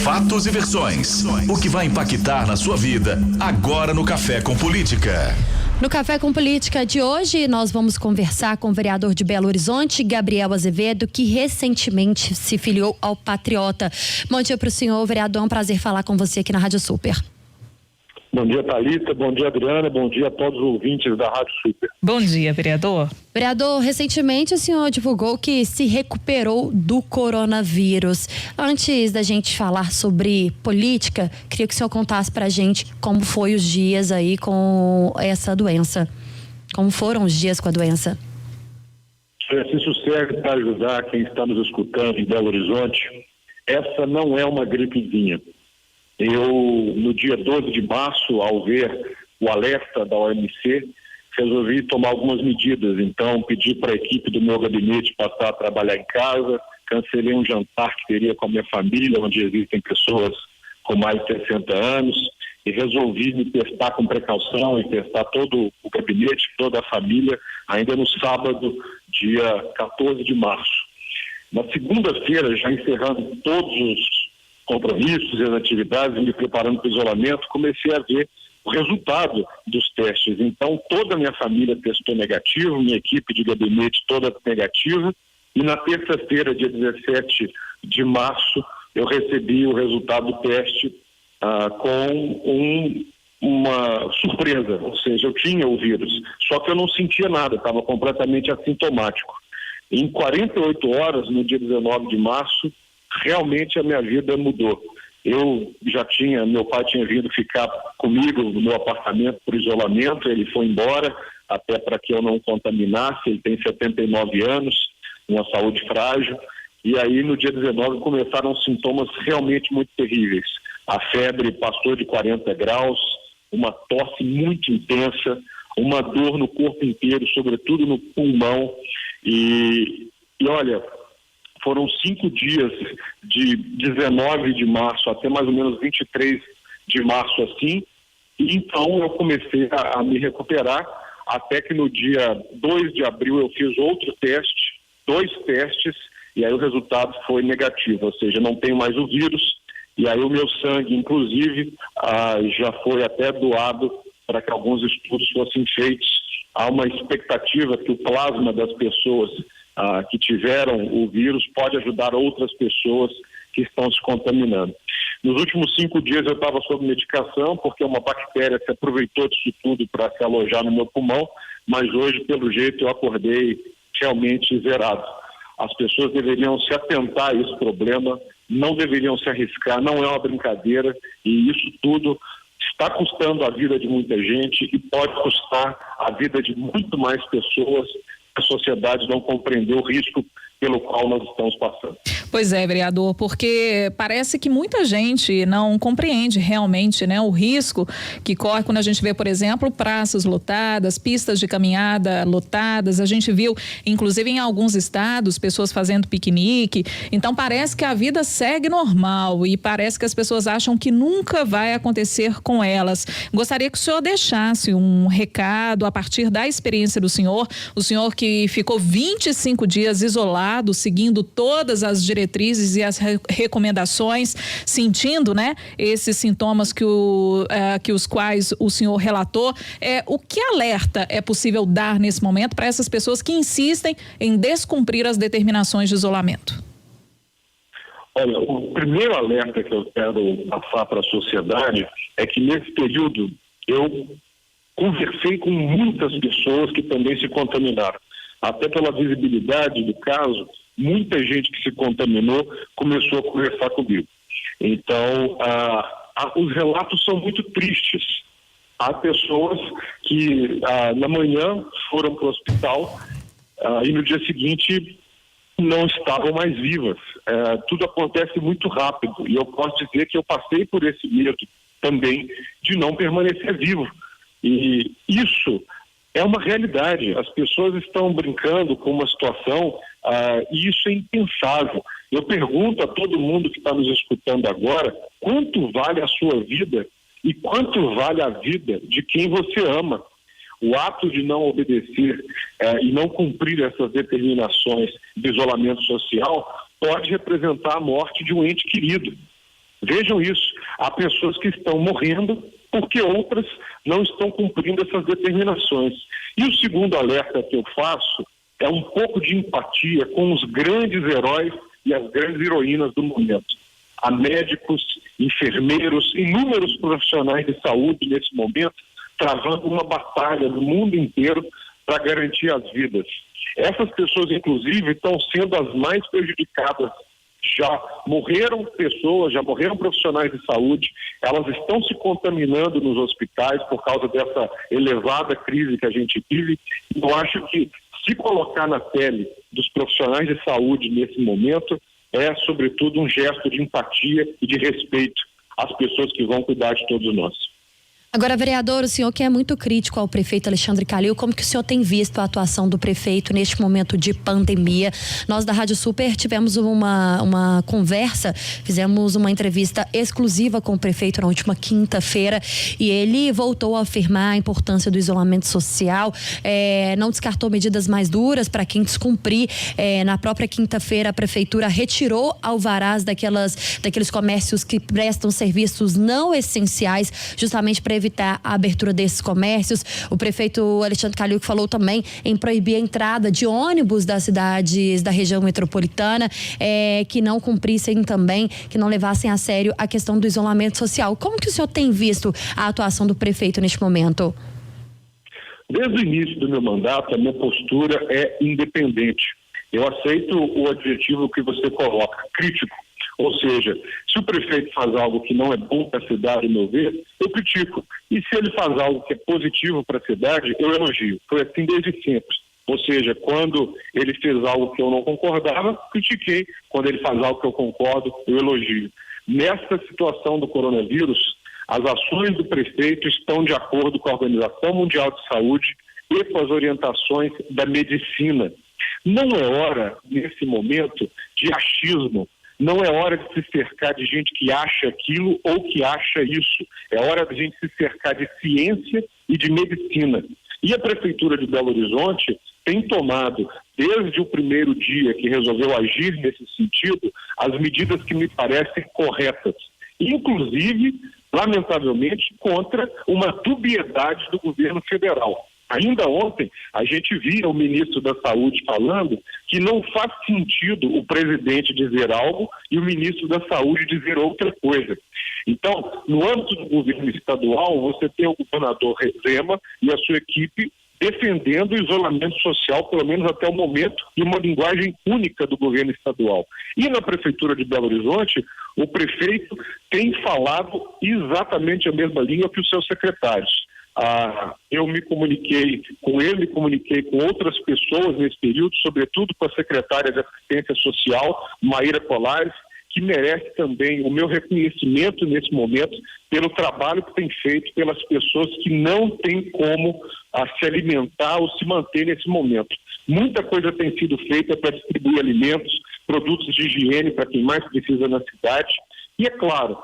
Fatos e versões. O que vai impactar na sua vida agora no Café com Política. No Café com Política de hoje, nós vamos conversar com o vereador de Belo Horizonte, Gabriel Azevedo, que recentemente se filiou ao Patriota. Bom dia para o senhor, vereador. É um prazer falar com você aqui na Rádio Super. Bom dia, Thalita. Bom dia, Adriana. Bom dia a todos os ouvintes da Rádio Super. Bom dia, vereador. Vereador, recentemente o senhor divulgou que se recuperou do coronavírus. Antes da gente falar sobre política, queria que o senhor contasse pra gente como foi os dias aí com essa doença. Como foram os dias com a doença? Se isso serve para ajudar quem está nos escutando em Belo Horizonte, essa não é uma gripezinha. Eu, no dia 12 de março, ao ver o alerta da OMC, resolvi tomar algumas medidas. Então, pedi para a equipe do meu gabinete passar a trabalhar em casa, cancelei um jantar que teria com a minha família, onde existem pessoas com mais de 60 anos, e resolvi me testar com precaução e testar todo o gabinete, toda a família, ainda no sábado, dia 14 de março. Na segunda-feira, já encerrando todos os compromissos e as atividades, me preparando para o isolamento, comecei a ver o resultado dos testes. Então, toda a minha família testou negativo, minha equipe de gabinete toda negativa, e na terça-feira, dia 17 de março, eu recebi o resultado do teste com uma surpresa, ou seja, eu tinha o vírus, só que eu não sentia nada, estava completamente assintomático. Em 48 horas, no dia 19 de março, realmente a minha vida mudou. Meu pai tinha vindo ficar comigo no meu apartamento por isolamento, ele foi embora, até para que eu não contaminasse. Ele tem 79 anos, uma saúde frágil, e aí no dia 19 começaram sintomas realmente muito terríveis. A febre passou de 40 graus, uma tosse muito intensa, uma dor no corpo inteiro, sobretudo no pulmão, e olha, foram 5 dias, de 19 de março até mais ou menos 23 de março assim, e então eu comecei a me recuperar, até que no dia 2 de abril eu fiz outro teste, 2 testes, e aí o resultado foi negativo, ou seja, não tenho mais o vírus, e aí o meu sangue, inclusive, já foi até doado para que alguns estudos fossem feitos. Há uma expectativa que o plasma das pessoas que tiveram o vírus pode ajudar outras pessoas que estão se contaminando. Nos últimos 5 dias eu estava sob medicação, porque uma bactéria se aproveitou disso tudo para se alojar no meu pulmão, mas hoje, pelo jeito, eu acordei realmente zerado. As pessoas deveriam se atentar a esse problema, não deveriam se arriscar, não é uma brincadeira, e isso tudo está custando a vida de muita gente e pode custar a vida de muito mais pessoas. A sociedade não compreendeu o risco pelo qual nós estamos passando. Pois é, vereador, porque parece que muita gente não compreende realmente, né, o risco que corre quando a gente vê, por exemplo, praças lotadas, pistas de caminhada lotadas. A gente viu, inclusive em alguns estados, pessoas fazendo piquenique. Então parece que a vida segue normal e parece que as pessoas acham que nunca vai acontecer com elas. Gostaria que o senhor deixasse um recado a partir da experiência do senhor, o senhor que ficou 25 dias isolado, seguindo todas as diretrizes e as recomendações, sentindo, né, esses sintomas que os quais o senhor relatou. O que alerta é possível dar nesse momento para essas pessoas que insistem em descumprir as determinações de isolamento? Olha, o primeiro alerta que eu quero passar para a sociedade é que nesse período eu conversei com muitas pessoas que também se contaminaram. Até pela visibilidade do caso, muita gente que se contaminou começou a conversar comigo. Então, os relatos são muito tristes. Há pessoas que na manhã foram para o hospital e no dia seguinte não estavam mais vivas. Tudo acontece muito rápido e eu posso dizer que eu passei por esse medo também de não permanecer vivo. E isso é uma realidade. As pessoas estão brincando com uma situação e isso é impensável. Eu pergunto a todo mundo que está nos escutando agora, quanto vale a sua vida e quanto vale a vida de quem você ama? O ato de não obedecer e não cumprir essas determinações de isolamento social pode representar a morte de um ente querido. Vejam isso, há pessoas que estão morrendo porque outras não estão cumprindo essas determinações. E o segundo alerta que eu faço é um pouco de empatia com os grandes heróis e as grandes heroínas do momento. Há médicos, enfermeiros, inúmeros profissionais de saúde nesse momento travando uma batalha no mundo inteiro para garantir as vidas. Essas pessoas, inclusive, estão sendo as mais prejudicadas. Já morreram pessoas, já morreram profissionais de saúde, elas estão se contaminando nos hospitais por causa dessa elevada crise que a gente vive. Eu acho que se colocar na pele dos profissionais de saúde nesse momento é, sobretudo, um gesto de empatia e de respeito às pessoas que vão cuidar de todos nós. Agora, vereador, o senhor que é muito crítico ao prefeito Alexandre Calil, como que o senhor tem visto a atuação do prefeito neste momento de pandemia? Nós da Rádio Super tivemos uma conversa, fizemos uma entrevista exclusiva com o prefeito na última quinta-feira e ele voltou a afirmar a importância do isolamento social, não descartou medidas mais duras para quem descumprir. Na própria quinta-feira, a prefeitura retirou alvarás daqueles comércios que prestam serviços não essenciais, justamente para evitar a abertura desses comércios. O prefeito Alexandre Calil falou também em proibir a entrada de ônibus das cidades da região metropolitana, que não cumprissem também, que não levassem a sério a questão do isolamento social. Como que o senhor tem visto a atuação do prefeito neste momento? Desde o início do meu mandato, a minha postura é independente. Eu aceito o adjetivo que você coloca, crítico. Ou seja, se o prefeito faz algo que não é bom para a cidade, no meu ver, eu critico. E se ele faz algo que é positivo para a cidade, eu elogio. Foi assim desde sempre. Ou seja, quando ele fez algo que eu não concordava, critiquei. Quando ele faz algo que eu concordo, eu elogio. Nessa situação do coronavírus, as ações do prefeito estão de acordo com a Organização Mundial de Saúde e com as orientações da medicina. Não é hora, nesse momento, de achismo. Não é hora de se cercar de gente que acha aquilo ou que acha isso. É hora de a gente se cercar de ciência e de medicina. E a Prefeitura de Belo Horizonte tem tomado, desde o primeiro dia que resolveu agir nesse sentido, as medidas que me parecem corretas. Inclusive, lamentavelmente, contra uma dubiedade do governo federal. Ainda ontem, a gente via o ministro da Saúde falando que não faz sentido o presidente dizer algo e o ministro da Saúde dizer outra coisa. Então, no âmbito do governo estadual, você tem o governador Zema e a sua equipe defendendo o isolamento social, pelo menos até o momento, e uma linguagem única do governo estadual. E na Prefeitura de Belo Horizonte, o prefeito tem falado exatamente a mesma língua que os seus secretários. Eu me comuniquei com ele, com outras pessoas nesse período, sobretudo com a secretária de Assistência Social, Maíra Colares, que merece também o meu reconhecimento nesse momento pelo trabalho que tem feito pelas pessoas que não têm como se alimentar ou se manter nesse momento. Muita coisa tem sido feita para distribuir alimentos, produtos de higiene para quem mais precisa na cidade. E é claro,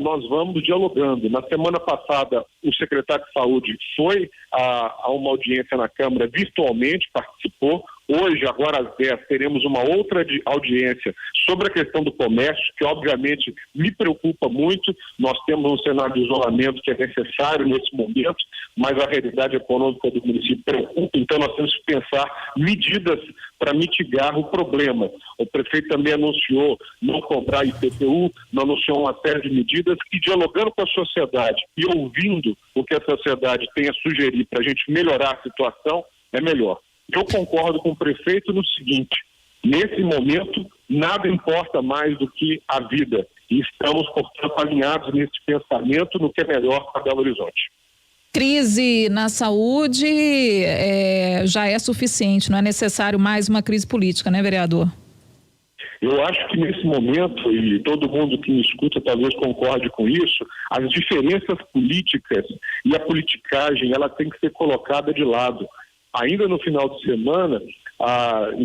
nós vamos dialogando. Na semana passada, o secretário de Saúde foi a uma audiência na Câmara virtualmente, participou. Hoje, agora às 10, teremos uma outra audiência sobre a questão do comércio, que obviamente me preocupa muito. Nós temos um cenário de isolamento que é necessário nesse momento, mas a realidade econômica do município preocupa, então nós temos que pensar medidas para mitigar o problema. O prefeito também anunciou não cobrar IPTU, anunciou uma série de medidas e, dialogando com a sociedade e ouvindo o que a sociedade tem a sugerir para a gente melhorar a situação, é melhor. Eu concordo com o prefeito no seguinte: nesse momento, nada importa mais do que a vida. E estamos, portanto, alinhados nesse pensamento no que é melhor para Belo Horizonte. Crise na saúde já é suficiente, não é necessário mais uma crise política, né, vereador? Eu acho que nesse momento, e todo mundo que me escuta talvez concorde com isso, as diferenças políticas e a politicagem, ela tem que ser colocada de lado. Ainda no final de semana,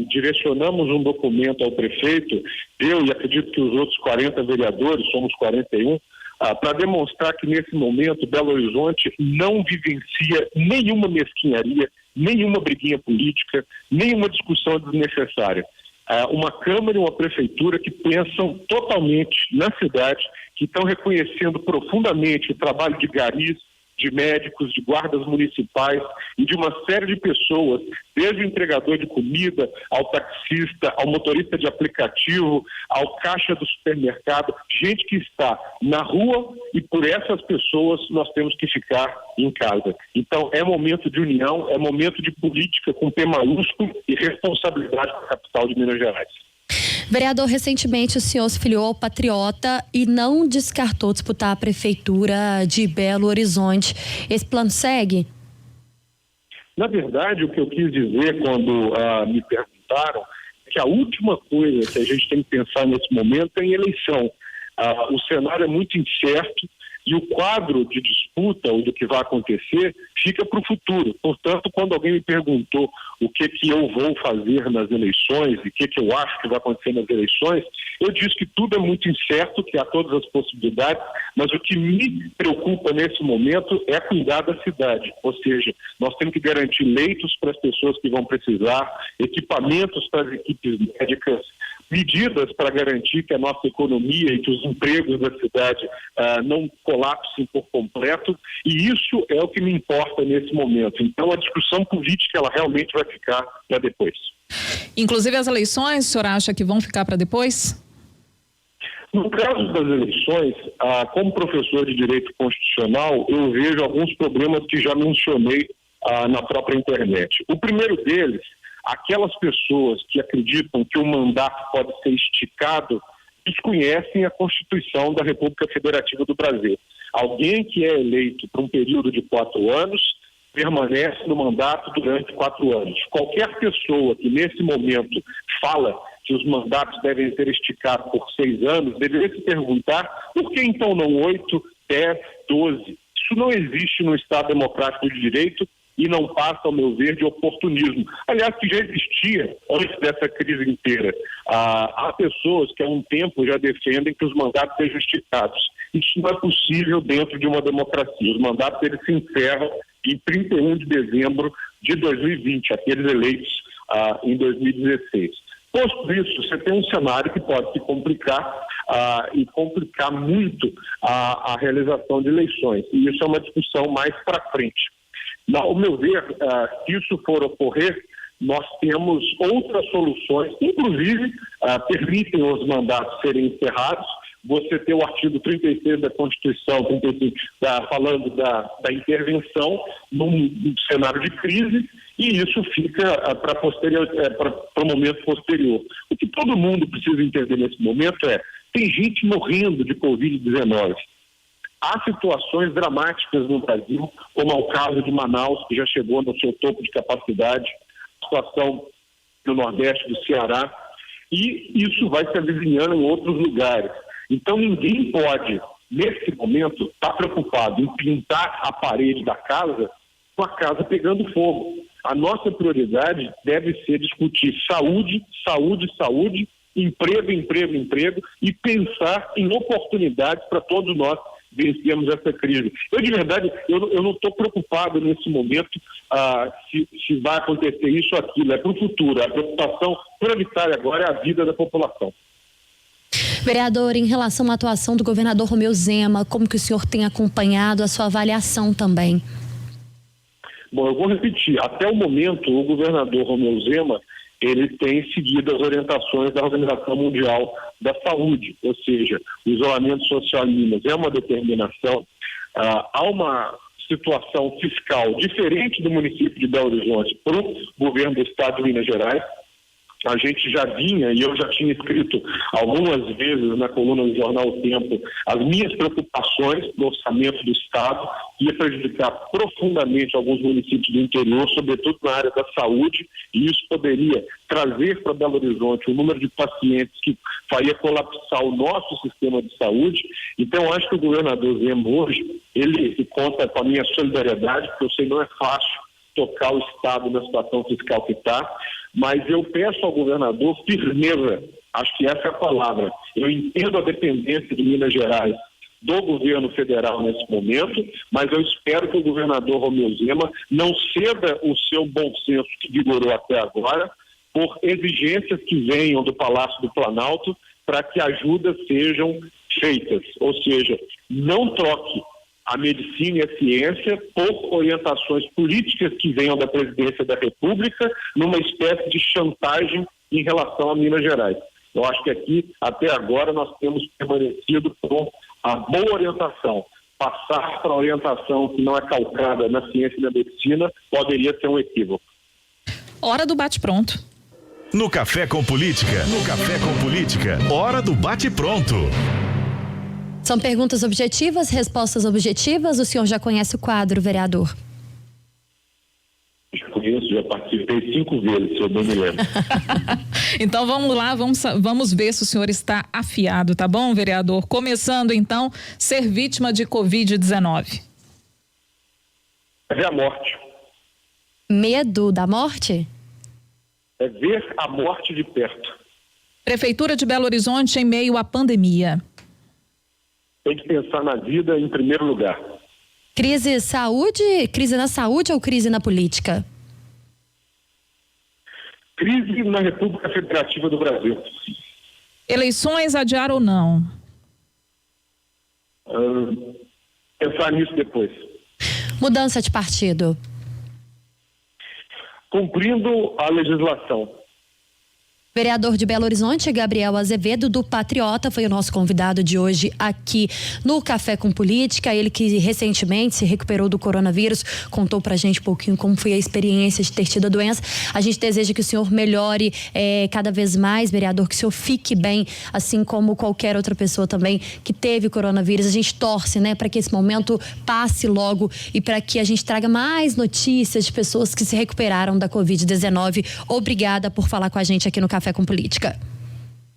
direcionamos um documento ao prefeito, eu e acredito que os outros 40 vereadores, somos 41, para demonstrar que nesse momento Belo Horizonte não vivencia nenhuma mesquinharia, nenhuma briguinha política, nenhuma discussão desnecessária. Uma Câmara e uma Prefeitura que pensam totalmente na cidade, que estão reconhecendo profundamente o trabalho de garis, de médicos, de guardas municipais e de uma série de pessoas, desde o entregador de comida, ao taxista, ao motorista de aplicativo, ao caixa do supermercado, gente que está na rua, e por essas pessoas nós temos que ficar em casa. Então é momento de união, é momento de política com P maiúsculo e responsabilidade com a capital de Minas Gerais. Vereador, recentemente o senhor se filiou ao Patriota e não descartou disputar a prefeitura de Belo Horizonte. Esse plano segue? Na verdade, o que eu quis dizer quando me perguntaram é que a última coisa que a gente tem que pensar nesse momento é em eleição. O cenário é muito incerto e o quadro de disputa ou do que vai acontecer fica para o futuro. Portanto, quando alguém me perguntou o que eu vou fazer nas eleições e o que eu acho que vai acontecer nas eleições, eu disse que tudo é muito incerto, que há todas as possibilidades, mas o que me preocupa nesse momento é cuidar da cidade. Ou seja, nós temos que garantir leitos para as pessoas que vão precisar, equipamentos para as equipes médicas, medidas para garantir que a nossa economia e que os empregos da cidade não colapsem por completo, e isso é o que me importa nesse momento. Então a discussão política ela realmente vai ficar para depois. Inclusive as eleições, o senhor acha que vão ficar para depois? No caso das eleições, como professor de Direito Constitucional, eu vejo alguns problemas que já mencionei na própria internet. O primeiro deles, aquelas pessoas que acreditam que o mandato pode ser esticado desconhecem a Constituição da República Federativa do Brasil. Alguém que é eleito por um período de 4 anos permanece no mandato durante 4 anos. Qualquer pessoa que nesse momento fala que os mandatos devem ser esticados por 6 anos deveria se perguntar por que então não 8, 10, 12? Isso não existe no Estado Democrático de Direito e não passa, ao meu ver, de oportunismo. Aliás, que já existia antes dessa crise inteira. Há pessoas que há um tempo já defendem que os mandatos sejam esticados. Isso não é possível dentro de uma democracia. Os mandatos eles se encerram em 31 de dezembro de 2020, aqueles eleitos em 2016. Posto isso, você tem um cenário que pode se complicar e complicar muito a realização de eleições. E isso é uma discussão mais para frente. Ao meu ver, se isso for ocorrer, nós temos outras soluções, inclusive permitem os mandatos serem encerrados. Você tem o artigo 36 da Constituição, 35, falando da intervenção num cenário de crise, e isso fica para o momento posterior. O que todo mundo precisa entender nesse momento tem gente morrendo de Covid-19. Há situações dramáticas no Brasil, como é o caso de Manaus, que já chegou no seu topo de capacidade, a situação no Nordeste do Ceará, e isso vai se avizinhando em outros lugares. Então ninguém pode, nesse momento, estar preocupado em pintar a parede da casa com a casa pegando fogo. A nossa prioridade deve ser discutir saúde, saúde, saúde, emprego, emprego, emprego, e pensar em oportunidades para todos nós vencemos essa crise. Eu, de verdade, eu não estou preocupado nesse momento se vai acontecer isso ou aquilo. É para o futuro. A preocupação prioritária agora é a vida da população. Vereador, em relação à atuação do governador Romeu Zema, como que o senhor tem acompanhado a sua avaliação também? Bom, eu vou repetir. Até o momento, o governador Romeu Zema ele tem seguido as orientações da Organização Mundial da Saúde, ou seja, o isolamento social em Minas é uma determinação. Há uma situação fiscal diferente do município de Belo Horizonte para o governo do estado de Minas Gerais. A gente já vinha, e eu já tinha escrito algumas vezes na coluna do jornal O Tempo, as minhas preocupações no orçamento do Estado, que ia prejudicar profundamente alguns municípios do interior, sobretudo na área da saúde, e isso poderia trazer para Belo Horizonte um número de pacientes que faria colapsar o nosso sistema de saúde. Então, eu acho que o governador Zema hoje, ele conta com a minha solidariedade, porque eu sei que não é fácil tocar o Estado na situação fiscal que está, mas eu peço ao governador firmeza, acho que essa é a palavra. Eu entendo a dependência de Minas Gerais do governo federal nesse momento, mas eu espero que o governador Romeu Zema não ceda o seu bom senso que vigorou até agora por exigências que venham do Palácio do Planalto para que ajudas sejam feitas, ou seja, não troque a medicina e a ciência por orientações políticas que venham da presidência da República numa espécie de chantagem em relação a Minas Gerais. Eu acho que aqui, até agora, nós temos permanecido com a boa orientação. Passar para a orientação que não é calcada na ciência e na medicina poderia ser um equívoco. Hora do bate-pronto. No Café com Política, hora do bate-pronto. São perguntas objetivas, respostas objetivas. O senhor já conhece o quadro, vereador? Já conheço, já participei 5 vezes, se eu não me lembro. Então vamos lá, vamos ver se o senhor está afiado, tá bom, vereador? Começando então, ser vítima de Covid-19. É ver a morte. Medo da morte? É ver a morte de perto. Prefeitura de Belo Horizonte em meio à pandemia. Tem que pensar na vida em primeiro lugar. Crise na saúde ou crise na política? Crise na República Federativa do Brasil. Eleições adiar ou não? Pensar nisso depois. Mudança de partido? Cumprindo a legislação. Vereador de Belo Horizonte, Gabriel Azevedo, do Patriota, foi o nosso convidado de hoje aqui no Café com Política. Ele que recentemente se recuperou do coronavírus, contou pra gente um pouquinho como foi a experiência de ter tido a doença. A gente deseja que o senhor melhore cada vez mais, vereador, que o senhor fique bem, assim como qualquer outra pessoa também que teve coronavírus. A gente torce, né, para que esse momento passe logo e para que a gente traga mais notícias de pessoas que se recuperaram da Covid-19. Obrigada por falar com a gente aqui no Café com Política.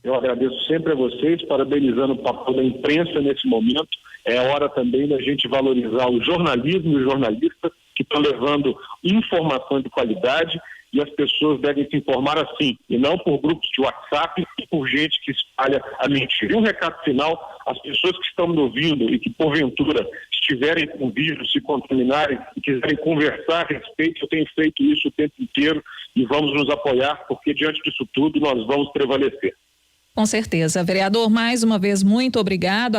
Eu agradeço sempre a vocês, parabenizando o papel da imprensa nesse momento. É hora também da gente valorizar o jornalismo e os jornalistas que estão levando informação de qualidade, e as pessoas devem se informar assim, e não por grupos de WhatsApp e por gente que espalha a mentira. E um recado final, as pessoas que estão me ouvindo e que porventura estiverem com vírus, se contaminarem e quiserem conversar a respeito, eu tenho feito isso o tempo inteiro e vamos nos apoiar, porque diante disso tudo nós vamos prevalecer. Com certeza. Vereador, mais uma vez, muito obrigado.